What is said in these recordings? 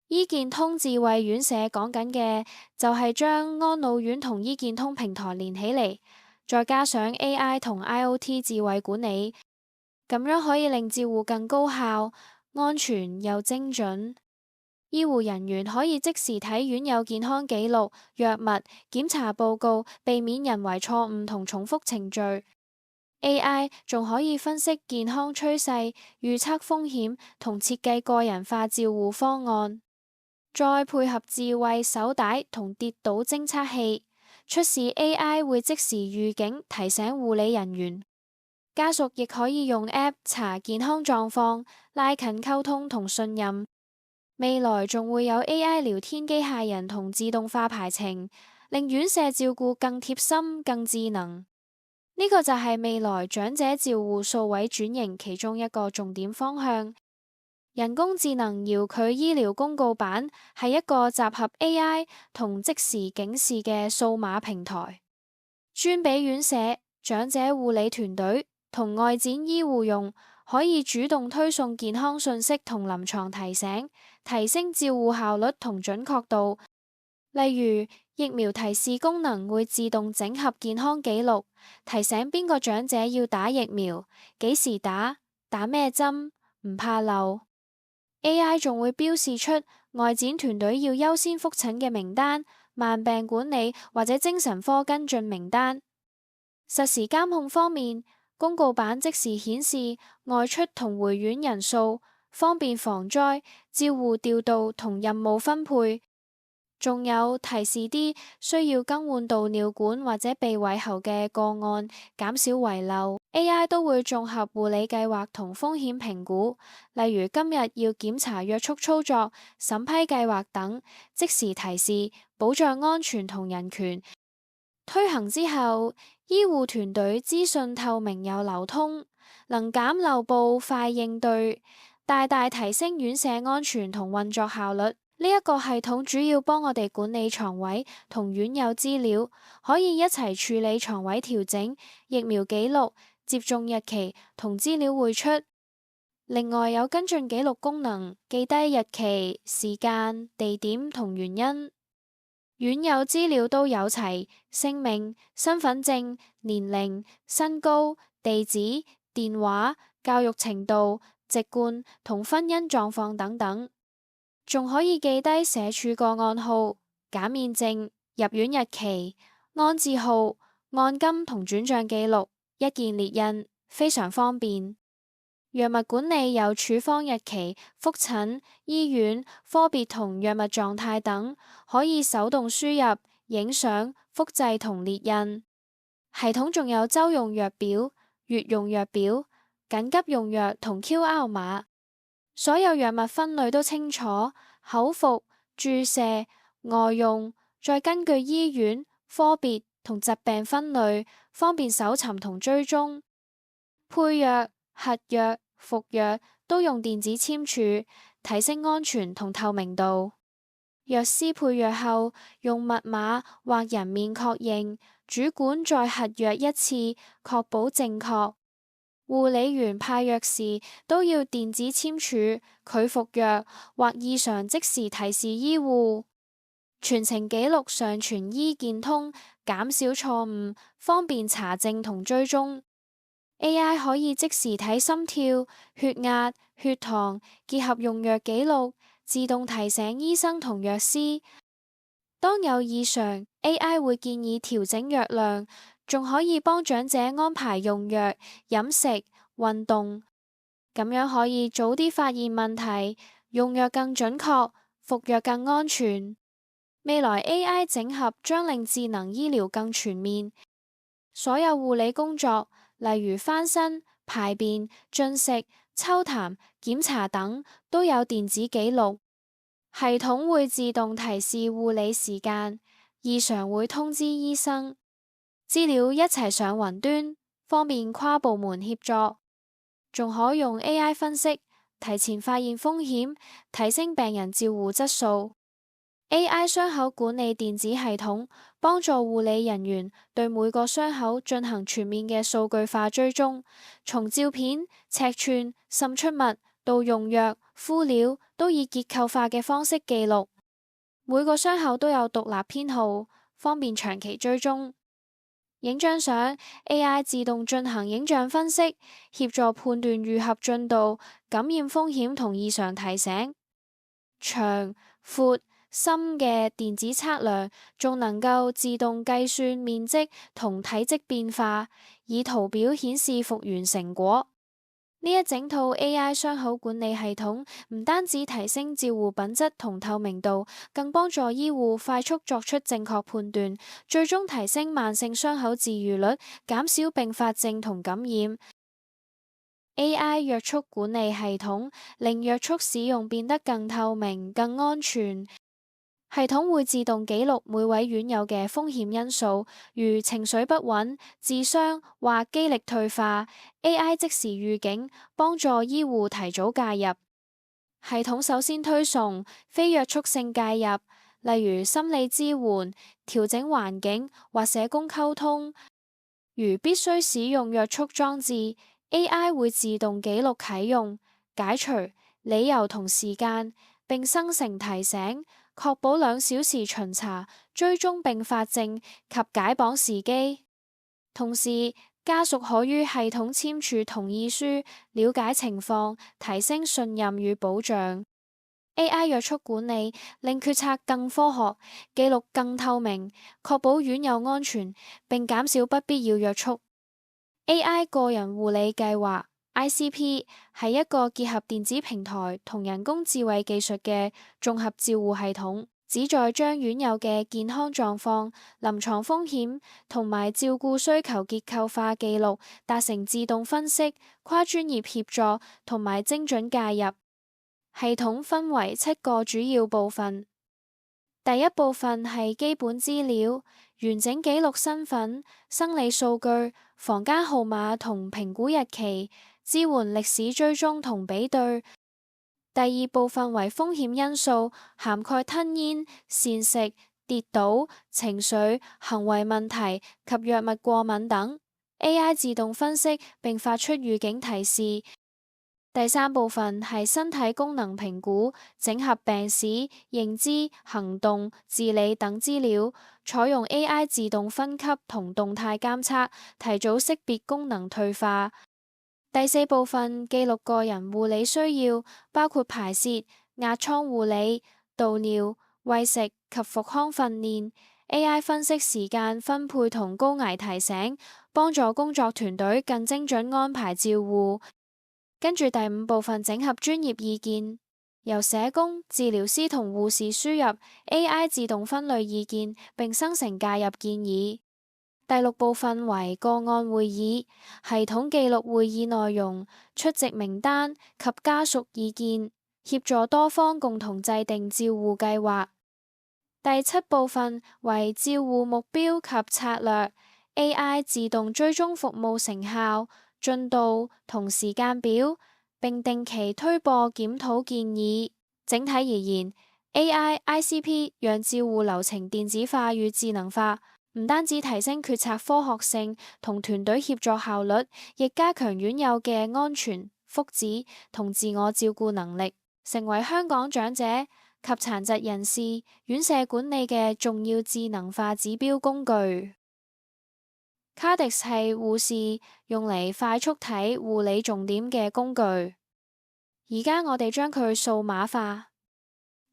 醫健通智慧院舍講緊嘅就係將安老院同醫健通平台連起嚟，再加上 AI 同 IoT 智慧管理，咁樣可以令照護更高效、安全又精準。醫護人員可以即時睇院友健康記錄、藥物、檢查報告，避免人為錯誤同重複程序。AI 仲可以分析健康趨勢、預測風險同設計個人化照護方案，再配合智慧手帶同跌倒偵測器，出事 AI 會即時預警提醒護理人員。家屬亦可以用 App 查健康狀況，拉近溝通同信任。未來仲會有 AI 聊天機械人同自動化排程，令院舍照顧更貼心、更智能。呢個就係未來長者照護數位轉型其中一個重點方向。人工智能遙距醫療公告板係一個集合 AI 同即時警示嘅數碼平台，專俾院舍、長者護理團隊同外展醫護用，可以主動推送健康信息同臨床提醒，提升照護效率同準確度。例如，疫苗提示功能會自動整合健康記錄，提醒邊個長者要打疫苗、幾時打、打咩針，唔怕漏。AI 仲會標示出外展團隊要優先覆診嘅名單、慢病管理或者精神科跟進名單。實時監控方面，公告板即時顯示外出同回院人數，方便防災、照護調度同任務分配。仲有提示啲需要更換導尿管或者鼻胃喉嘅個案，減少遺漏。AI 都會綜合護理計劃同風險評估，例如今日要檢查約束操作、審批計劃等，即時提示，保障安全同人權。推行之後，醫護團隊資訊透明又流通，能減漏報、快應對，大大提升院舍安全同運作效率。呢一個系統主要幫我哋管理床位同院友資料，可以一齊處理床位調整、疫苗記錄、接種日期同資料匯出。另外有跟進記錄功能，記低日期、時間、地點同原因。院友資料都有齊，姓名、身份證、年齡、身高、地址、電話、教育程度、籍貫同婚姻狀況等等。仲可以記低社署個案號、減免證、入院日期、安置號、按金同轉賬記錄，一鍵列印，非常方便。藥物管理有處方日期、覆診、醫院、科別同藥物狀態等，可以手動輸入、影相、複製同列印。系統仲有週用藥表、月用藥表、緊急用藥同 QR 碼。所有藥物分類都清楚，口服、注射、外用，再根據醫院、科別同疾病分類，方便搜尋同追蹤。配藥、核藥、服藥都用電子簽署，提升安全同透明度。藥師配藥後用密碼或人面確認，主管再核藥一次，確保正確。護理員派藥時都要電子簽署，拒服藥或異常即時提示醫護。全程記錄上傳醫健通，減少錯誤，方便查證同追蹤。AI 可以即時睇心跳、血壓、血糖，結合用藥記錄，自動提醒醫生同藥師。當有異常， AI 會建議調整藥量，仲可以幫長者安排用藥、飲食、運動，咁樣可以早啲發現問題，用藥更準確，服藥更安全。未來 AI 整合將令智能醫療更全面，所有護理工作，例如翻身、排便、進食、抽痰、檢查等，都有電子記錄。系統會自動提示護理時間，異常會通知醫生。資料一齊上雲端，方便跨部門協作。仲可用 AI 分析，提前發現風險，提升病人照護質素。AI 傷口管理電子系統幫助護理人員對每個傷口進行全面嘅數據化追蹤，從照片、尺寸、滲出物到用藥、敷料、都以結構化嘅方式記錄，每個傷口都有獨立編號，方便長期追蹤。影張相 AI 自動進行影像分析，協助判斷愈合進度、感染風險同異常提醒。長、闊、深嘅電子測量仲能夠自動計算面積同體積變化，以圖表顯示復原成果。呢一整套 AI 傷口管理系統唔單止提升照護品質同透明度，更幫助醫護快速作出正確判斷，最終提升慢性傷口治癒率，減少併發症同感染。AI 約束管理系統令約束使用變得更透明、更安全。系統會自動記錄每位院友嘅風險因素，如情緒不穩、自傷或肌力退化。AI 即時預警，幫助醫護提早介入。系統首先推送非約束性介入，例如心理支援、調整環境或社工溝通。如必須使用約束裝置，AI 會自動記錄啟用、解除、理由同時間，並生成提醒，確保2小時巡查、追蹤併發症及解綁時機。同時，家屬可於系統簽署同意書，了解情況，提升信任與保障。AI 約束管理令決策更科學，記錄更透明，確保院友安全，並減少不必要約束。AI 個人護理計劃 ICP 係一個結合電子平台同人工智慧技術嘅綜合照護系統，旨在將院友嘅健康狀況、臨床風險同埋照顧需求結構化記錄，達成自動分析、跨專業協助同埋精準介入。系統分為7個主要部分。第一部分係基本資料，完整記錄身份、生理數據、房間號碼同評估日期，支援歷史追蹤同比對。第二部分為風險因素，涵蓋吞嚥、膳食、跌倒、情緒、行為問題及藥物過敏等。AI 自動分析並發出預警提示。第三部分係身體功能評估，整合病史、認知、行動、自理等資料，採用 AI 自動分級同動態監測，提早識別功能退化。第四部分記錄個人護理需要，包括排泄、壓瘡護理、導尿、餵食及復康訓練。AI 分析時間分配同高危提醒，幫助工作團隊更精準安排照護。跟住第五部分整合專業意見，由社工、治療師同護士輸入 AI 自動分類意見，並生成介入建議。第六部分為個案會議，系統記錄會議內容、出席名單及家屬意見，協助多方共同制定照護計劃。第七部分為照護目標及策略， AI 自動追蹤服務成效、進度同時間表，並定期推播檢討建議。整體而言， AI ICP 讓照護流程電子化與智能化，唔單止提升決策科學性同團隊協作效率，亦加強院友嘅安全、福祉同自我照顧能力，成為香港長者及殘疾人士院舍管理嘅重要智能化指標工具。Cardex 係護士用嚟快速睇護理重點嘅工具，而家我哋將佢數碼化，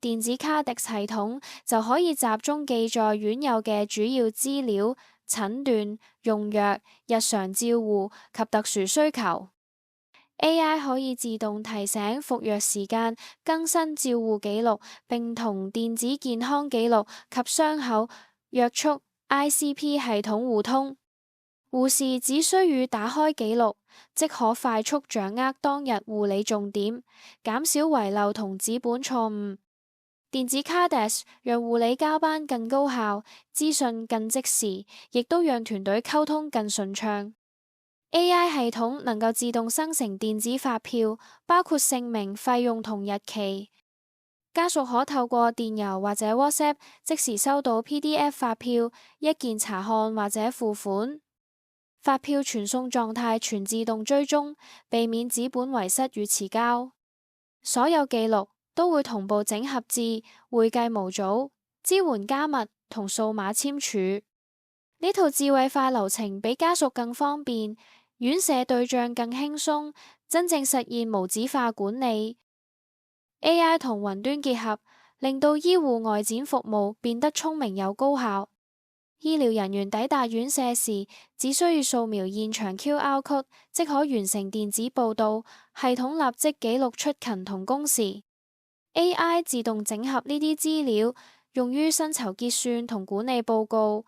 電子 Cardex 系統就可以集中記載院友嘅主要資料、診斷、用藥、日常照護及特殊需求。AI 可以自動提醒服藥時間、更新照護記錄，並同電子健康記錄及傷口約束 ICP 系統互通。護士只需與打開記錄，即可快速掌握當日護理重點，減少遺漏同紙本錯誤。電子 Cardex 讓護理交班更高效，資訊更即時，亦都讓團隊溝通更順暢。AI 系統能夠自動生成電子發票，包括姓名、費用同日期。家屬可透過電郵或者 WhatsApp 即時收到 PDF 發票，一鍵查看或者付款。發票傳送狀態全自動追蹤，避免紙本遺失與遲交。所有記錄都會同步整合至會計模組，支援加密同數碼簽署。呢套智慧化流程比家屬更方便，院舍對象更輕鬆，真正實現無紙化管理。AI 同雲端結合，令到醫護外展服務變得聰明又高效。醫療人員抵達院舍時，只需要掃描現場 QR code， 即可完成電子報到，系統立即記錄出勤同工時。AI 自動整合呢啲資料，用於薪酬結算同管理報告。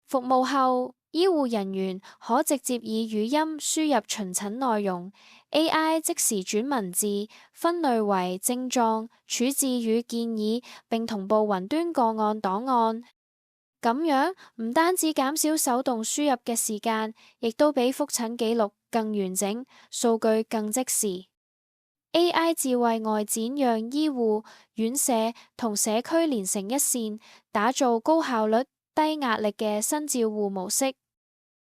服務後，醫護人員可直接以語音輸入巡診內容，AI 即時轉文字，分類為症狀、處置與建議，並同步雲端個案檔案。咁樣唔單止減少手動輸入嘅時間，亦都比覆診記錄更完整，數據更即時。AI 智慧外展讓醫護、院舍同社區連成一線，打造高效率、低壓力嘅新照護模式。